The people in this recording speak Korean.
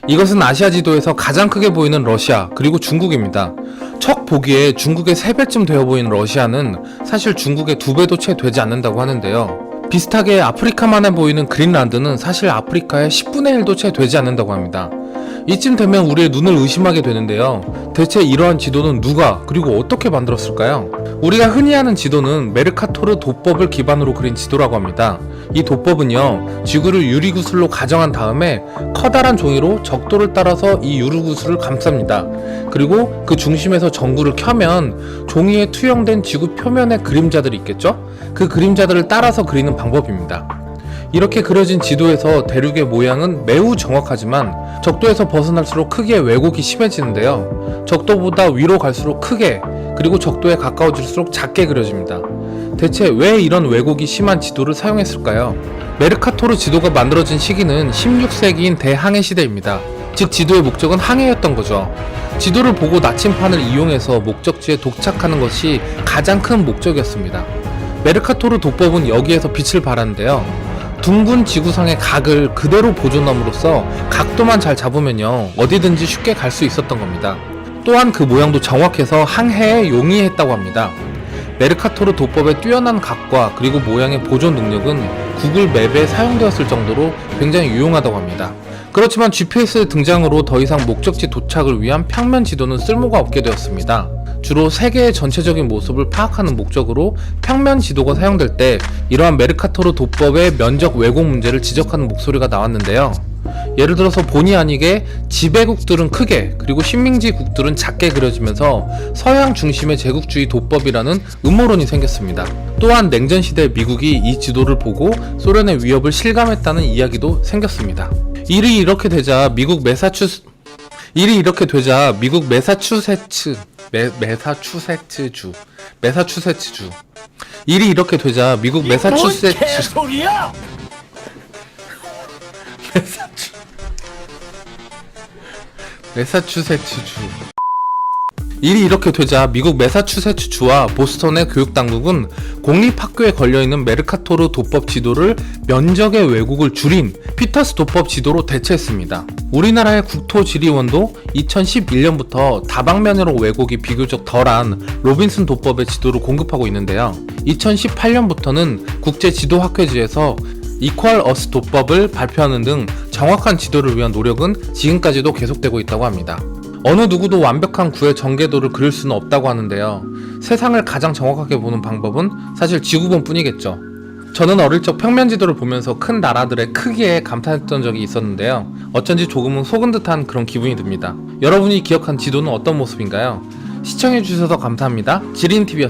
이것은 아시아 지도에서 가장 크게 보이는 러시아 그리고 중국입니다. 척 보기에 중국의 3배쯤 되어 보이는 러시아는 사실 중국의 2배도 채 되지 않는다고 하는데요. 비슷하게 아프리카만해 보이는 그린란드는 사실 아프리카의 10분의 1도 채 되지 않는다고 합니다. 이쯤 되면 우리의 눈을 의심하게 되는데요. 대체 이러한 지도는 누가 그리고 어떻게 만들었을까요? 우리가 흔히 아는 지도는 메르카토르 도법을 기반으로 그린 지도라고 합니다. 이 도법은요, 지구를 유리구슬로 가정한 다음에 커다란 종이로 적도를 따라서 이 유리구슬을 감쌉니다. 그리고 그 중심에서 전구를 켜면 종이에 투영된 지구 표면의 그림자들이 있겠죠? 그 그림자들을 따라서 그리는 방법입니다. 이렇게 그려진 지도에서 대륙의 모양은 매우 정확하지만 적도에서 벗어날수록 크기의 왜곡이 심해지는데요. 적도보다 위로 갈수록 크게, 그리고 적도에 가까워질수록 작게 그려집니다. 대체 왜 이런 왜곡이 심한 지도를 사용했을까요? 메르카토르 지도가 만들어진 시기는 16세기인 대항해 시대입니다. 즉 지도의 목적은 항해였던 거죠. 지도를 보고 나침판을 이용해서 목적지에 도착하는 것이 가장 큰 목적이었습니다. 메르카토르 도법은 여기에서 빛을 발하는데요. 둥근 지구상의 각을 그대로 보존함으로써 각도만 잘 잡으면요, 어디든지 쉽게 갈 수 있었던 겁니다. 또한 그 모양도 정확해서 항해에 용이했다고 합니다. 메르카토르 도법의 뛰어난 각과 그리고 모양의 보존 능력은 구글 맵에 사용되었을 정도로 굉장히 유용하다고 합니다. 그렇지만 GPS 등장으로 더 이상 목적지 도착을 위한 평면 지도는 쓸모가 없게 되었습니다. 주로 세계의 전체적인 모습을 파악하는 목적으로 평면 지도가 사용될 때 이러한 메르카토르 도법의 면적 왜곡 문제를 지적하는 목소리가 나왔는데요. 예를 들어서 본의 아니게 지배국들은 크게 그리고 식민지국들은 작게 그려지면서 서양 중심의 제국주의 도법이라는 음모론이 생겼습니다. 또한 냉전시대 미국이 이 지도를 보고 소련의 위협을 실감했다는 이야기도 생겼습니다. 일이 이렇게 되자 미국 매사추세츠 미국 매사추세츠주와 보스턴의 교육당국은 공립학교에 걸려있는 메르카토르 도법 지도를 면적의 왜곡을 줄인 피터스 도법 지도로 대체했습니다. 우리나라의 국토지리원도 2011년부터 다방면으로 왜곡이 비교적 덜한 로빈슨 도법의 지도를 공급하고 있는데요. 2018년부터는 국제지도학회지에서 이퀄 어스 도법을 발표하는 등 정확한 지도를 위한 노력은 지금까지도 계속되고 있다고 합니다. 어느 누구도 완벽한 구의 전개도를 그릴 수는 없다고 하는데요. 세상을 가장 정확하게 보는 방법은 사실 지구본 뿐이겠죠. 저는 어릴 적 평면 지도를 보면서 큰 나라들의 크기에 감탄했던 적이 있었는데요. 어쩐지 조금은 속은 듯한 그런 기분이 듭니다. 여러분이 기억한 지도는 어떤 모습인가요? 시청해주셔서 감사합니다. 지린TV였습니다.